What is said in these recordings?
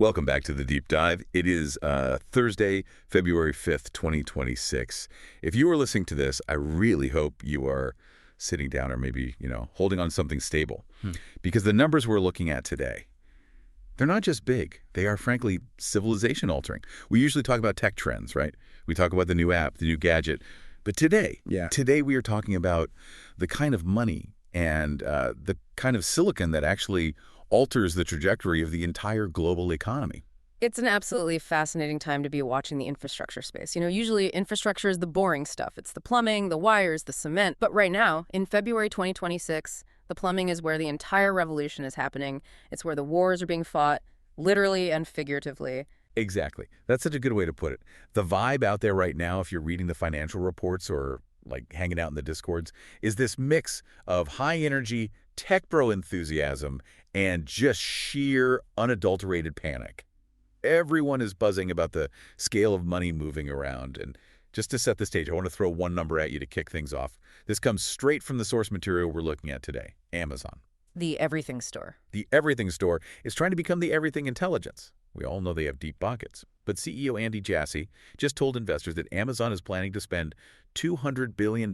Welcome back to the Deep Dive. It is Thursday, February 5th, 2026. If you are listening to this, I really hope you are sitting down or maybe, holding on something stable. Because the numbers we're looking at today, they're not just big. They are, frankly, civilization altering. We usually talk about tech trends, right? We talk about the new app, the new gadget. But today we are talking about the kind of money and the kind of silicon that actually alters the trajectory of the entire global economy. It's an absolutely fascinating time to be watching the infrastructure space. Usually infrastructure is the boring stuff. It's the plumbing, the wires, the cement. But right now, in February 2026, the plumbing is where the entire revolution is happening. It's where the wars are being fought, literally and figuratively. Exactly. That's such a good way to put it. The vibe out there right now, if you're reading the financial reports or hanging out in the discords, is this mix of high energy, tech bro enthusiasm and just sheer, unadulterated panic. Everyone is buzzing about the scale of money moving around. And just to set the stage, I want to throw one number at you to kick things off. This comes straight from the source material we're looking at today, Amazon. The everything store. The everything store is trying to become the everything intelligence. We all know they have deep pockets. But CEO Andy Jassy just told investors that Amazon is planning to spend $200 billion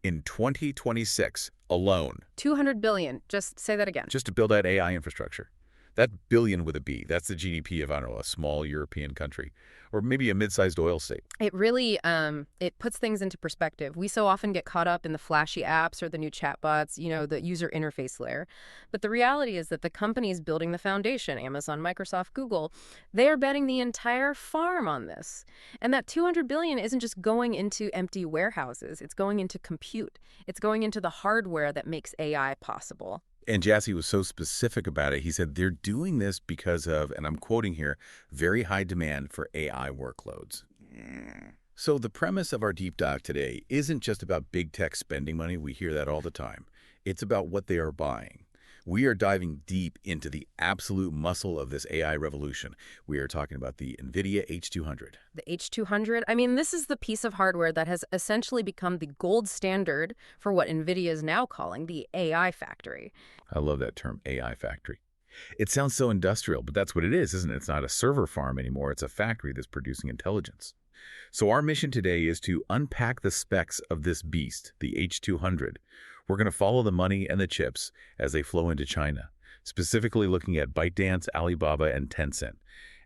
in 2026 alone. $200 billion. Just say that again. Just to build out AI infrastructure. That billion with a B, that's the GDP of, I don't know, a small European country. Or maybe a mid-sized oil state. It really, it puts things into perspective. We so often get caught up in the flashy apps or the new chatbots, the user interface layer. But the reality is that the companies building the foundation, Amazon, Microsoft, Google, they are betting the entire farm on this. And that $200 billion isn't just going into empty warehouses. It's going into compute. It's going into the hardware that makes AI possible. And Jassy was so specific about it. He said they're doing this because of, and I'm quoting here, very high demand for AI workloads. So the premise of our deep dive today isn't just about big tech spending money. We hear that all the time. It's about what they are buying. We are diving deep into the absolute muscle of this AI revolution. We are talking about the NVIDIA H200. The H200? I mean, this is the piece of hardware that has essentially become the gold standard for what NVIDIA is now calling the AI factory. I love that term, AI factory. It sounds so industrial, but that's what it is, isn't it? It's not a server farm anymore. It's a factory that's producing intelligence. So our mission today is to unpack the specs of this beast, the H200. We're going to follow the money and the chips as they flow into China, specifically looking at ByteDance, Alibaba, and Tencent.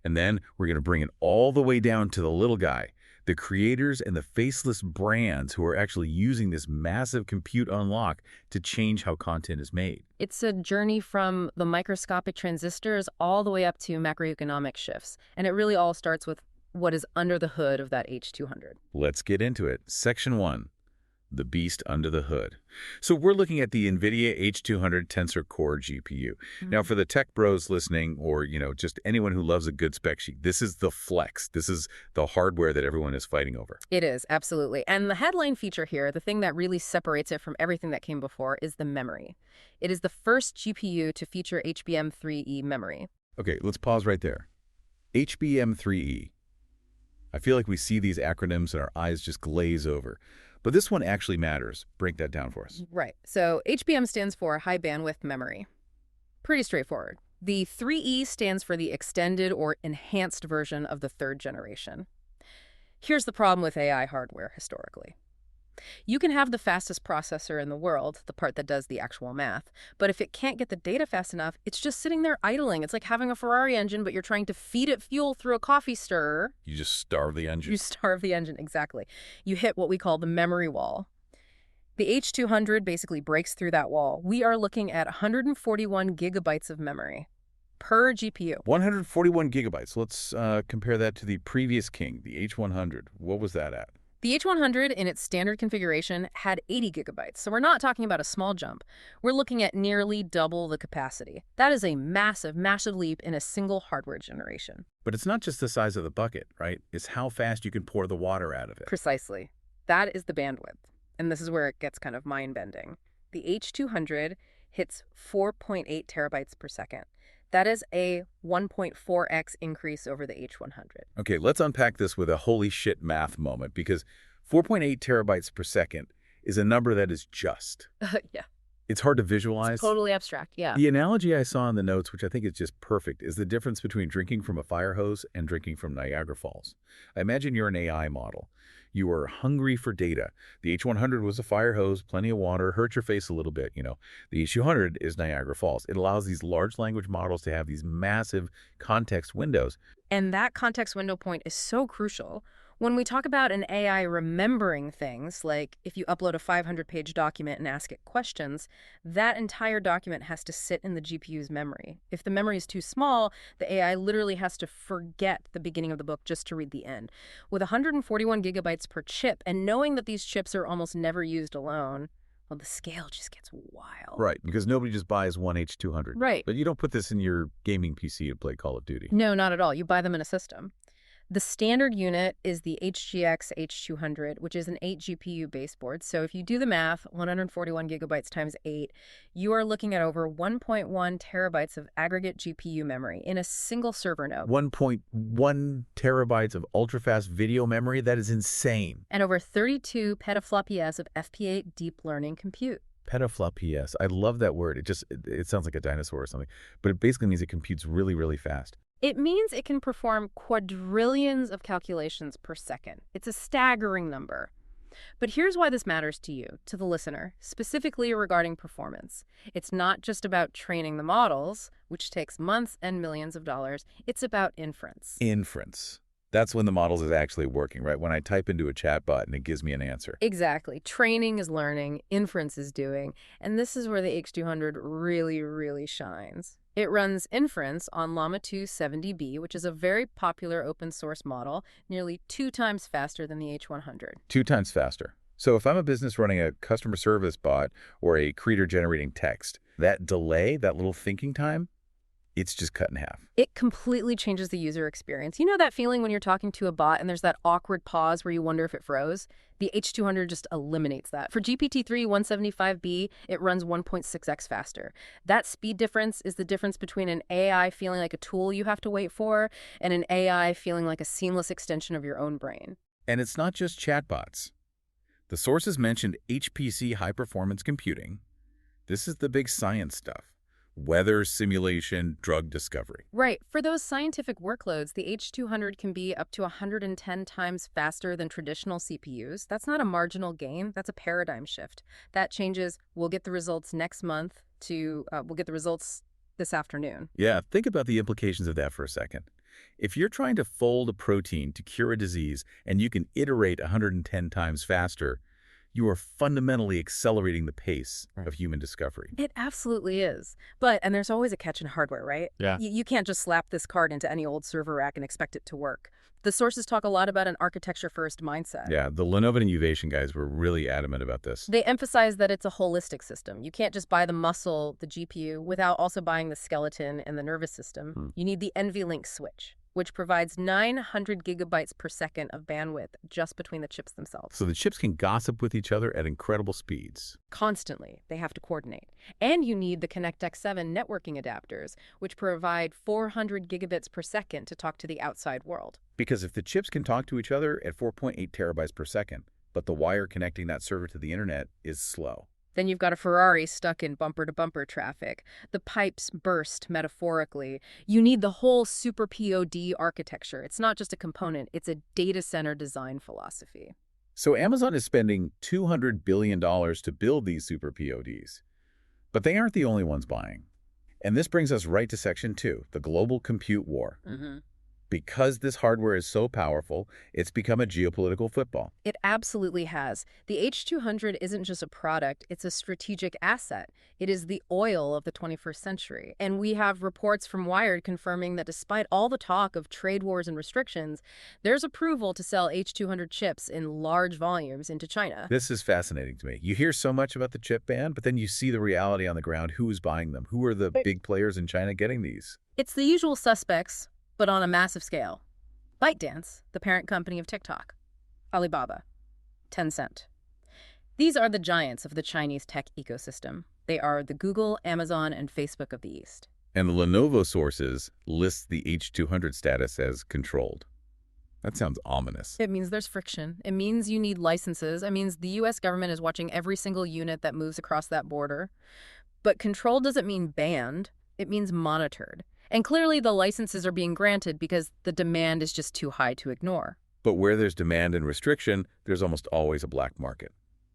And then we're going to bring it all the way down to the little guy, the creators and the faceless brands who are actually using this massive compute unlock to change how content is made. It's a journey from the microscopic transistors all the way up to macroeconomic shifts. And it really all starts with what is under the hood of that H200. Let's get into it. Section 1. The beast under the hood. So we're looking at the NVIDIA H200 Tensor Core GPU. Now, for the tech bros listening or, just anyone who loves a good spec sheet, this is the flex. This is the hardware that everyone is fighting over. It is, absolutely. And the headline feature here, the thing that really separates it from everything that came before, is the memory. It is the first GPU to feature HBM3E memory. Okay, let's pause right there. HBM3E. I feel like we see these acronyms and our eyes just glaze over. But this one actually matters. Break that down for us. Right. So HBM stands for high bandwidth memory. Pretty straightforward. The 3E stands for the extended or enhanced version of the third generation. Here's the problem with AI hardware historically. You can have the fastest processor in the world, the part that does the actual math, but if it can't get the data fast enough, it's just sitting there idling. It's like having a Ferrari engine, but you're trying to feed it fuel through a coffee stirrer. You just starve the engine. You starve the engine, exactly. You hit what we call the memory wall. The H200 basically breaks through that wall. We are looking at 141 gigabytes of memory per GPU. 141 gigabytes. Let's compare that to the previous king, the H100. What was that at? The H100 in its standard configuration had 80 gigabytes, so we're not talking about a small jump. We're looking at nearly double the capacity. That is a massive, massive leap in a single hardware generation. But it's not just the size of the bucket, right? It's how fast you can pour the water out of it. Precisely. That is the bandwidth. And this is where it gets kind of mind-bending. The H200 hits 4.8 terabytes per second. That is a 1.4x increase over the H100. Okay, let's unpack this with a holy shit math moment, because 4.8 terabytes per second is a number that is just. Yeah. It's hard to It's visualize. totally abstract, yeah. The analogy I saw in the notes, which I think is just perfect, is the difference between drinking from a fire hose and drinking from Niagara Falls. I imagine you're an AI model. You are hungry for data. The H100 was a fire hose, plenty of water, hurt your face a little bit, you know. The H200 is Niagara Falls. It allows these large language models to have these massive context windows. And that context window point is so crucial. When we talk about an AI remembering things, like if you upload a 500-page document and ask it questions, that entire document has to sit in the GPU's memory. If the memory is too small, the AI literally has to forget the beginning of the book just to read the end. With 141 gigabytes per chip, and knowing that these chips are almost never used alone, well, the scale just gets wild. Right, because nobody just buys one H200. Right. But you don't put this in your gaming PC to play Call of Duty. No, not at all. You buy them in a system. The standard unit is the HGX H200, which is an 8 GPU baseboard. So if you do the math, 141 gigabytes times 8, you are looking at over 1.1 terabytes of aggregate GPU memory in a single server node. 1.1 terabytes of ultra-fast video memory? That is insane. And over 32 petaflops of FP8 deep learning compute. Petaflops. I love that word. It sounds like a dinosaur or something. But it basically means it computes really, really fast. It means it can perform quadrillions of calculations per second. It's a staggering number. But here's why this matters to you, to the listener, specifically regarding performance. It's not just about training the models, which takes months and millions of dollars. It's about inference. Inference. That's when the models is actually working, right? When I type into a chatbot and it gives me an answer. Exactly. Training is learning, inference is doing, and this is where the H200 really, really shines. It runs inference on Llama 2 70B, which is a very popular open source model, nearly 2 times faster than the H100. 2 times faster. So if I'm a business running a customer service bot or a creator generating text, that delay, that little thinking time, it's just cut in half. It completely changes the user experience. You know that feeling when you're talking to a bot and there's that awkward pause where you wonder if it froze? The H200 just eliminates that. For GPT-3 175B, it runs 1.6x faster. That speed difference is the difference between an AI feeling like a tool you have to wait for and an AI feeling like a seamless extension of your own brain. And it's not just chatbots. The sources mentioned HPC high-performance computing. This is the big science stuff. Weather simulation, drug discovery. Right. For those scientific workloads, the H200 can be up to 110 times faster than traditional CPUs. That's not a marginal gain. That's a paradigm shift. That changes, we'll get the results next month to, we'll get the results this afternoon. Yeah, think about the implications of that for a second. If you're trying to fold a protein to cure a disease and you can iterate 110 times faster, you are fundamentally accelerating the pace of human discovery. It absolutely is. But, and there's always a catch in hardware, right? Yeah. You can't just slap this card into any old server rack and expect it to work. The sources talk a lot about an architecture-first mindset. Yeah, the Lenovo Innovation guys were really adamant about this. They emphasize that it's a holistic system. You can't just buy the muscle, the GPU, without also buying the skeleton and the nervous system. You need the NVLink switch, which provides 900 gigabytes per second of bandwidth just between the chips themselves. So the chips can gossip with each other at incredible speeds. Constantly, they have to coordinate. And you need the ConnectX-7 networking adapters, which provide 400 gigabits per second to talk to the outside world. Because if the chips can talk to each other at 4.8 terabytes per second, but the wire connecting that server to the internet is slow, then you've got a Ferrari stuck in bumper-to-bumper traffic. The pipes burst, metaphorically. You need the whole super POD architecture. It's not just a component. It's a data center design philosophy. So Amazon is spending $200 billion to build these super PODs. But they aren't the only ones buying. And this brings us right to Section 2, the global compute war. Because this hardware is so powerful, it's become a geopolitical football. It absolutely has. The H200 isn't just a product, it's a strategic asset. It is the oil of the 21st century. And we have reports from Wired confirming that despite all the talk of trade wars and restrictions, there's approval to sell H200 chips in large volumes into China. This is fascinating to me. You hear so much about the chip ban, but then you see the reality on the ground. Who's buying them? Who are the big players in China getting these? It's the usual suspects, but on a massive scale. ByteDance, the parent company of TikTok. Alibaba. Tencent. These are the giants of the Chinese tech ecosystem. They are the Google, Amazon, and Facebook of the East. And the Lenovo sources list the H200 status as controlled. That sounds ominous. It means there's friction. It means you need licenses. It means the U.S. government is watching every single unit that moves across that border. But control doesn't mean banned. It means monitored. And clearly the licenses are being granted because the demand is just too high to ignore. But where there's demand and restriction, there's almost always a black market.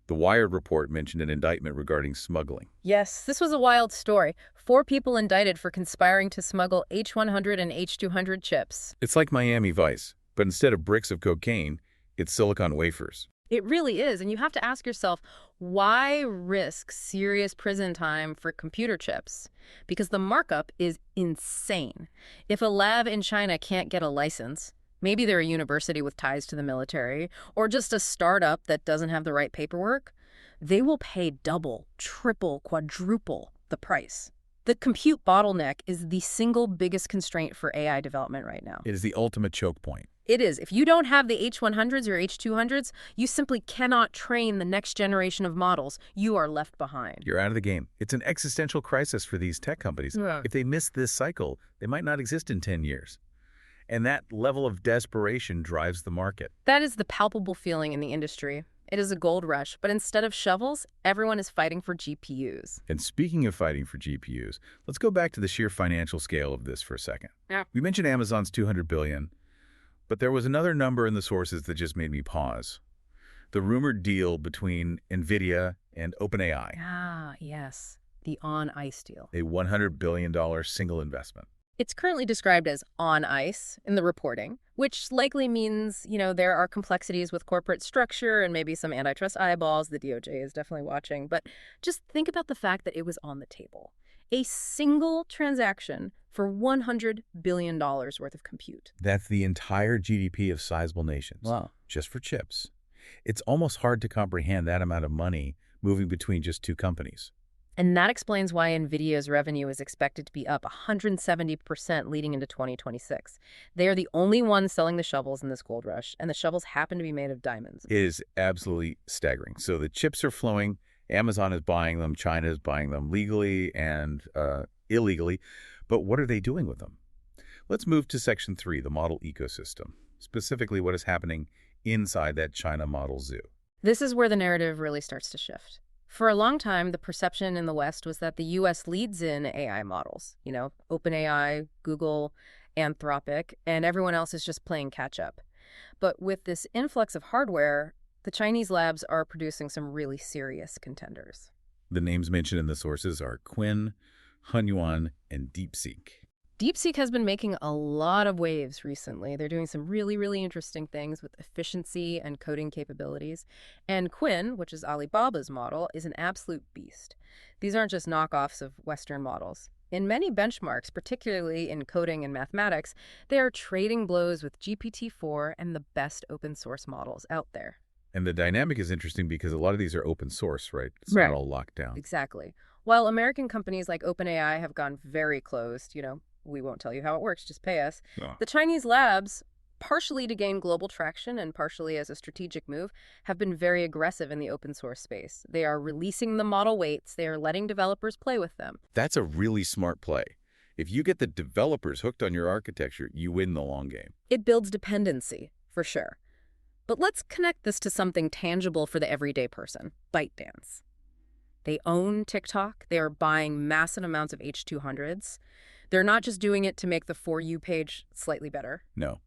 The Wired report mentioned an indictment regarding smuggling. Yes, this was a wild story. 4 people indicted for conspiring to smuggle H200 and H200 chips. It's like Miami Vice, but instead of bricks of cocaine, it's silicon wafers. It really is, and you have to ask yourself, why risk serious prison time for computer chips? Because the markup is insane. If a lab in China can't get a license, maybe they're a university with ties to the military, or just a startup that doesn't have the right paperwork, they will pay double, triple, quadruple the price. The compute bottleneck is the single biggest constraint for AI development right now. It is the ultimate choke point. It is. If you don't have the H100s or H200s, you simply cannot train the next generation of models. You are left behind. You're out of the game. It's an existential crisis for these tech companies. Yeah. If they miss this cycle, they might not exist in 10 years. And that level of desperation drives the market. That is the palpable feeling in the industry. It is a gold rush, but instead of shovels, everyone is fighting for GPUs. And speaking of fighting for GPUs, let's go back to the sheer financial scale of this for a second. Yeah. We mentioned Amazon's $200 billion, but there was another number in the sources that just made me pause. The rumored deal between NVIDIA and OpenAI. Ah, yes. The on ice deal. A $100 billion single investment. It's currently described as on ice in the reporting, which likely means, there are complexities with corporate structure and maybe some antitrust eyeballs. The DOJ is definitely watching. But just think about the fact that it was on the table. A single transaction for $100 billion worth of compute. That's the entire GDP of sizable nations. Wow. Just for chips. It's almost hard to comprehend that amount of money moving between just 2 companies. And that explains why NVIDIA's revenue is expected to be up 170% leading into 2026. They are the only ones selling the shovels in this gold rush, and the shovels happen to be made of diamonds. It is absolutely staggering. So the chips are flowing. Amazon is buying them. China is buying them legally and illegally. But what are they doing with them? Let's move to Section 3, the model ecosystem, specifically what is happening inside that China model zoo. This is where the narrative really starts to shift. For a long time, the perception in the West was that the U.S. leads in AI models. OpenAI, Google, Anthropic, and everyone else is just playing catch up. But with this influx of hardware, the Chinese labs are producing some really serious contenders. The names mentioned in the sources are Qwen, Hunyuan, and DeepSeek. DeepSeek has been making a lot of waves recently. They're doing some really, really interesting things with efficiency and coding capabilities. And Qwen, which is Alibaba's model, is an absolute beast. These aren't just knockoffs of Western models. In many benchmarks, particularly in coding and mathematics, they are trading blows with GPT-4 and the best open source models out there. And the dynamic is interesting because a lot of these are open source, right? It's Right. not all locked down. Exactly. While American companies like OpenAI have gone very closed, we won't tell you how it works, just pay us. No. The Chinese labs, partially to gain global traction and partially as a strategic move, have been very aggressive in the open source space. They are releasing the model weights. They are letting developers play with them. That's a really smart play. If you get the developers hooked on your architecture, you win the long game. It builds dependency, for sure. But let's connect this to something tangible for the everyday person, ByteDance. They own TikTok. They are buying massive amounts of H200s. They're not just doing it to make the For You page slightly better. No.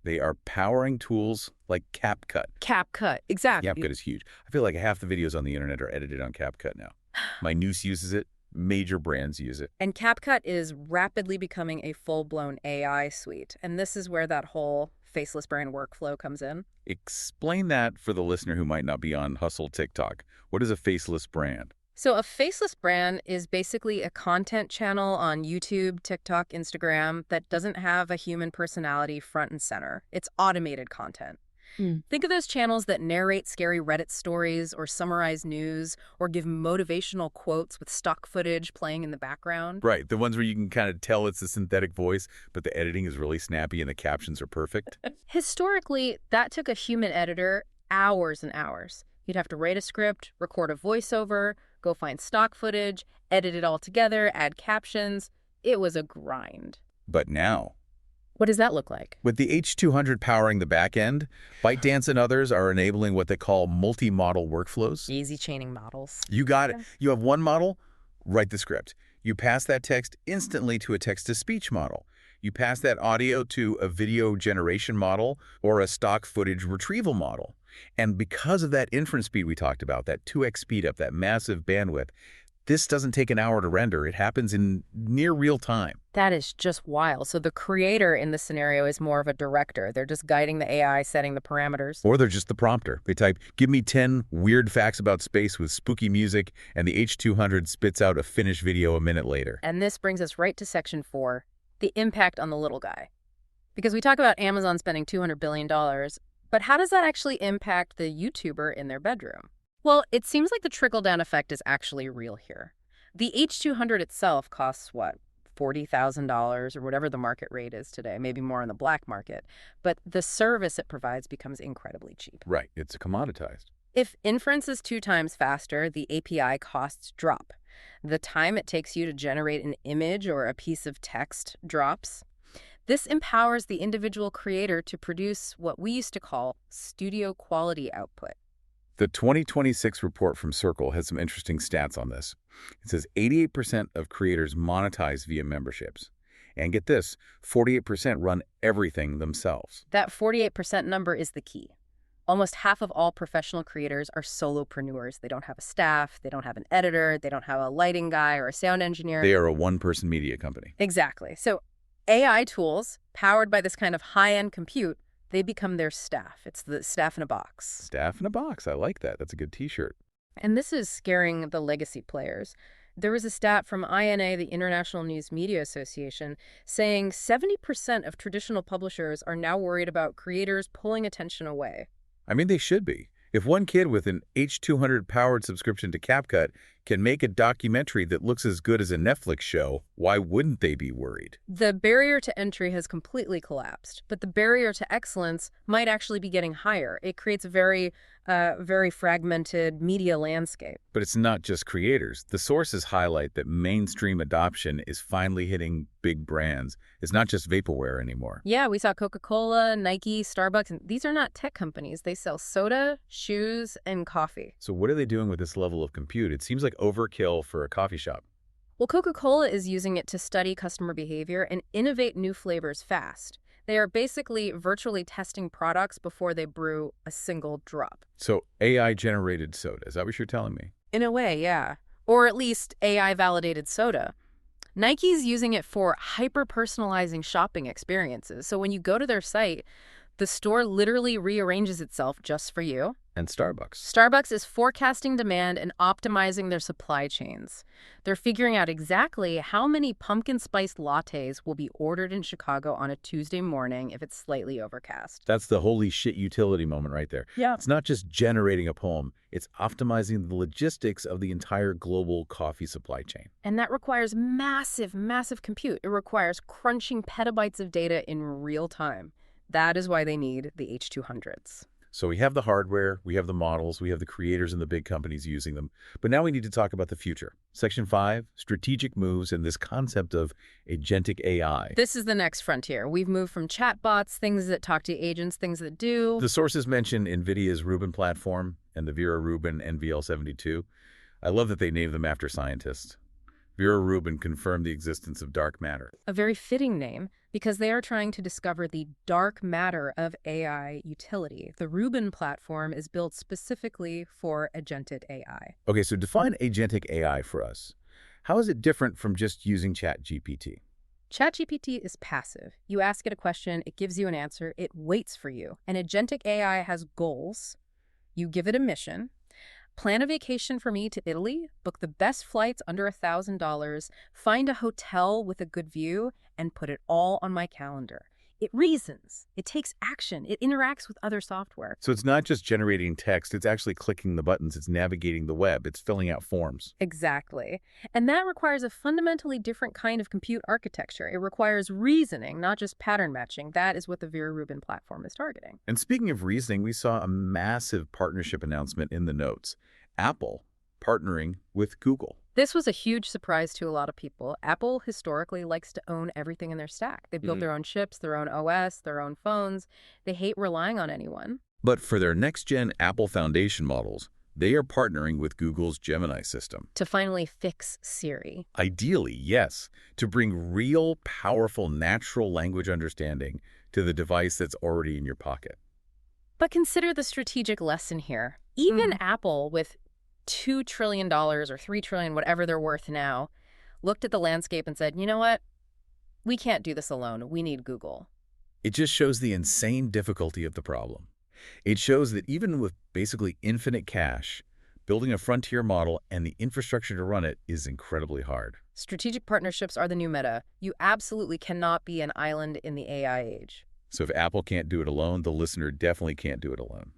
They are powering tools like CapCut. CapCut, exactly. CapCut is huge. I feel like half the videos on the internet are edited on CapCut now. My niece uses it. Major brands use it. And CapCut is rapidly becoming a full-blown AI suite. And this is where that whole faceless brand workflow comes in. Explain that for the listener who might not be on Hustle TikTok. What is a faceless brand? So a faceless brand is basically a content channel on YouTube, TikTok, Instagram that doesn't have a human personality front and center. It's automated content. Think of those channels that narrate scary Reddit stories or summarize news or give motivational quotes with stock footage playing in the background. Right, the ones where you can kind of tell it's a synthetic voice, but the editing is really snappy and the captions are perfect. Historically, that took a human editor hours and hours. You'd have to write a script, record a voiceover, go find stock footage, edit it all together, add captions. It was a grind. But now, What does that look like? With the H200 powering the back end, ByteDance and others are enabling what they call multi-model workflows. Easy chaining models. You got it. You have one model, write the script. You pass that text instantly to a text-to-speech model. You pass that audio to a video generation model or a stock footage retrieval model. And because of that inference speed we talked about, that 2x speed up, that massive bandwidth, this doesn't take an hour to render. It happens in near real time. That is just wild. So the creator in this scenario is more of a director. They're just guiding the AI, setting the parameters. Or they're just the prompter. They type, give me 10 weird facts about space with spooky music, and the H200 spits out a finished video a minute later. And this brings us right to section 4, the impact on the little guy. Because we talk about Amazon spending $200 billion, but how does that actually impact the YouTuber in their bedroom? Well, it seems like the trickle-down effect is actually real here. The H200 itself costs, what, $40,000 or whatever the market rate is today, maybe more on the black market. But the service it provides becomes incredibly cheap. Right. It's commoditized. If inference is 2 times faster, the API costs drop. The time it takes you to generate an image or a piece of text drops. This empowers the individual creator to produce what we used to call studio quality output. The 2026 report from Circle has some interesting stats on this. It says 88% of creators monetize via memberships. And get this, 48% run everything themselves. That 48% number is the key. Almost half of all professional creators are solopreneurs. They don't have a staff, they don't have an editor, they don't have a lighting guy or a sound engineer. They are a one-person media company. Exactly. So AI tools, powered by this kind of high-end compute, they become their staff. It's the staff in a box. Staff in a box. I like that. That's a good t-shirt. And this is scaring the legacy players. There was a stat from INA, the International News Media Association, saying 70% of traditional publishers are now worried about creators pulling attention away. I mean, they should be. If one kid with an H200-powered subscription to CapCut can make a documentary that looks as good as a Netflix show, why wouldn't they be worried? The barrier to entry has completely collapsed, but the barrier to excellence might actually be getting higher. It creates a very fragmented media landscape. But it's not just creators. The sources highlight that mainstream adoption is finally hitting big brands. It's not just vaporware anymore. Yeah, we saw Coca-Cola, Nike, Starbucks, and these are not tech companies. They sell soda, shoes, and coffee. So what are they doing with this level of compute? It seems like overkill for a coffee shop. Well, Coca-Cola is using it to study customer behavior and innovate new flavors fast. They are basically virtually testing products before they brew a single drop. So AI-generated soda, is that what you're telling me? In a way, yeah. Or at least AI-validated soda. Nike's using it for hyper-personalizing shopping experiences. So when you go to their site, the store literally rearranges itself just for you. And Starbucks. Starbucks is forecasting demand and optimizing their supply chains. They're figuring out exactly how many pumpkin spice lattes will be ordered in Chicago on a Tuesday morning if it's slightly overcast. That's the holy shit utility moment right there. Yeah. It's not just generating a poem. It's optimizing the logistics of the entire global coffee supply chain. And that requires massive, massive compute. It requires crunching petabytes of data in real time. That is why they need the H200s. So we have the hardware, we have the models, we have the creators and the big companies using them. But now we need to talk about the future. Section 5, strategic moves and this concept of agentic AI. This is the next frontier. We've moved from chatbots, things that talk to agents, things that do. The sources mention NVIDIA's Rubin platform and the Vera Rubin NVL72. I love that they named them after scientists. Vera Rubin confirmed the existence of dark matter. A very fitting name, because they are trying to discover the dark matter of AI utility. The Rubin platform is built specifically for agentic AI. Okay, so define agentic AI for us. How is it different from just using ChatGPT? ChatGPT is passive. You ask it a question, it gives you an answer, it waits for you. And agentic AI has goals. You give it a mission. Plan a vacation for me to Italy, book the best flights under $1,000, find a hotel with a good view, and put it all on my calendar. It reasons. It takes action. It interacts with other software. So it's not just generating text, it's actually clicking the buttons, it's navigating the web, it's filling out forms. Exactly. And that requires a fundamentally different kind of compute architecture. It requires reasoning, not just pattern matching. That is what the Vera Rubin platform is targeting. And speaking of reasoning, we saw a massive partnership announcement in the notes. Apple partnering with Google. This was a huge surprise to a lot of people. Apple historically likes to own everything in their stack. They built their own chips, their own OS, their own phones. They hate relying on anyone. But for their next-gen Apple Foundation models, they are partnering with Google's Gemini system. To finally fix Siri. Ideally, yes, to bring real, powerful, natural language understanding to the device that's already in your pocket. But consider the strategic lesson here. Even Apple, with $2 trillion or $3 trillion, whatever they're worth now, looked at the landscape and said, you know what? We can't do this alone. We need Google. It just shows the insane difficulty of the problem. It shows that even with basically infinite cash, building a frontier model and the infrastructure to run it is incredibly hard. Strategic partnerships are the new meta. You absolutely cannot be an island in the AI age. So if Apple can't do it alone, the listener definitely can't do it alone.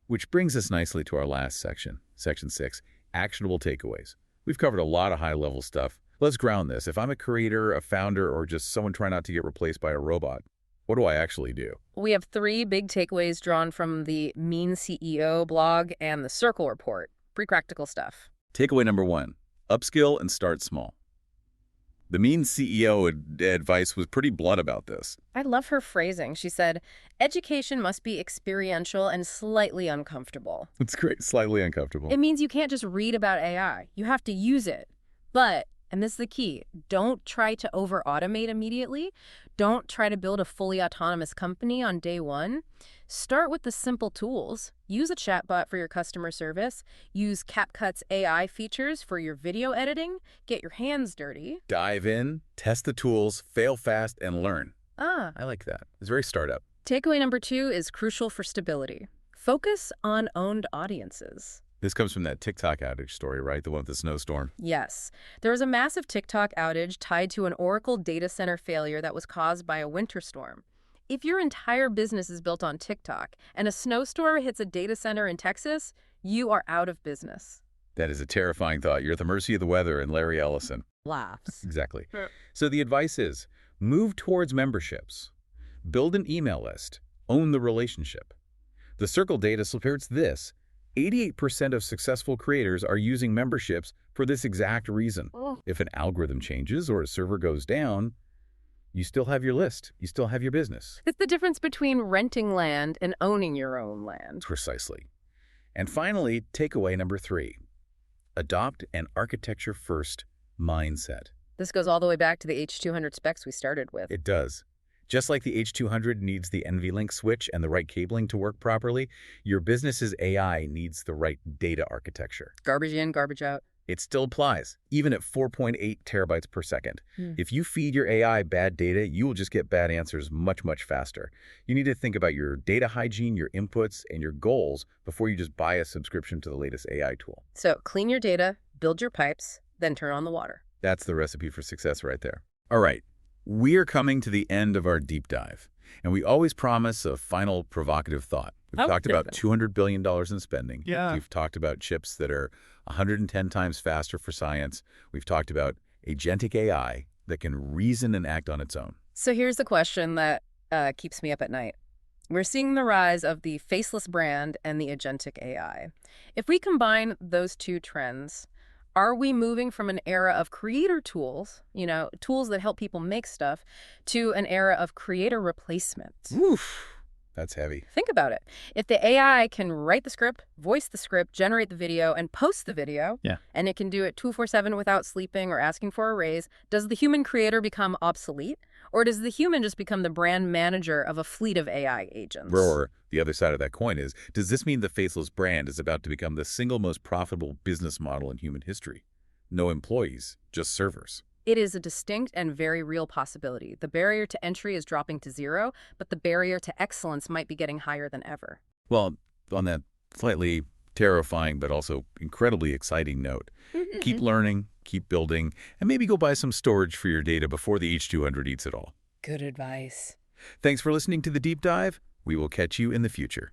Which brings us nicely to our last section, Section 6, Actionable Takeaways. We've covered a lot of high-level stuff. Let's ground this. If I'm a creator, a founder, or just someone trying not to get replaced by a robot, what do I actually do? We have 3 big takeaways drawn from the Mean CEO blog and the Circle report. Pretty practical stuff. Takeaway number 1, upskill and start small. The Mean CEO advice was pretty blunt about this. I love her phrasing. She said, education must be experiential and slightly uncomfortable. It's great, slightly uncomfortable. It means you can't just read about AI. You have to use it. But, and this is the key, don't try to over-automate immediately. Don't try to build a fully autonomous company on day one. Start with the simple tools. Use a chatbot for your customer service. Use CapCut's AI features for your video editing. Get your hands dirty. Dive in, test the tools, fail fast, and learn. I like that. It's very startup. Takeaway number 2 is crucial for stability. Focus on owned audiences. This comes from that TikTok outage story, right? The one with the snowstorm. Yes. There was a massive TikTok outage tied to an Oracle data center failure that was caused by a winter storm. If your entire business is built on TikTok and a snowstorm hits a data center in Texas, you are out of business. That is a terrifying thought. You're at the mercy of the weather and Larry Ellison. Laughs. Exactly. So the advice is, move towards memberships. Build an email list. Own the relationship. The Circle data supports this. 88% of successful creators are using memberships for this exact reason. If an algorithm changes or a server goes down, you still have your list. You still have your business. It's the difference between renting land and owning your own land. Precisely. And finally, takeaway number 3. Adopt an architecture-first mindset. This goes all the way back to the H200 specs we started with. It does. Just like the H200 needs the NVLink switch and the right cabling to work properly, your business's AI needs the right data architecture. Garbage in, garbage out. It still applies, even at 4.8 terabytes per second. If you feed your AI bad data, you will just get bad answers much, much faster. You need to think about your data hygiene, your inputs, and your goals before you just buy a subscription to the latest AI tool. So clean your data, build your pipes, then turn on the water. That's the recipe for success right there. All right, we're coming to the end of our deep dive, and we always promise a final provocative thought. We've talked about $200 billion in spending. We've talked about chips that are 110 times faster for science. We've talked about agentic AI that can reason and act on its own. So here's the question that keeps me up at night. We're seeing the rise of the faceless brand and the agentic AI. If we combine those two trends, are we moving from an era of creator tools, tools that help people make stuff, to an era of creator replacement? Oof. That's heavy. Think about it. If the AI can write the script, voice the script, generate the video, and post the video, and it can do it 24/7 without sleeping or asking for a raise, does the human creator become obsolete? Or does the human just become the brand manager of a fleet of AI agents? Or the other side of that coin is, does this mean the faceless brand is about to become the single most profitable business model in human history? No employees, just servers. It is a distinct and very real possibility. The barrier to entry is dropping to 0, but the barrier to excellence might be getting higher than ever. Well, on that slightly terrifying but also incredibly exciting note, keep learning, keep building, and maybe go buy some storage for your data before the H200 eats it all. Good advice. Thanks for listening to The Deep Dive. We will catch you in the future.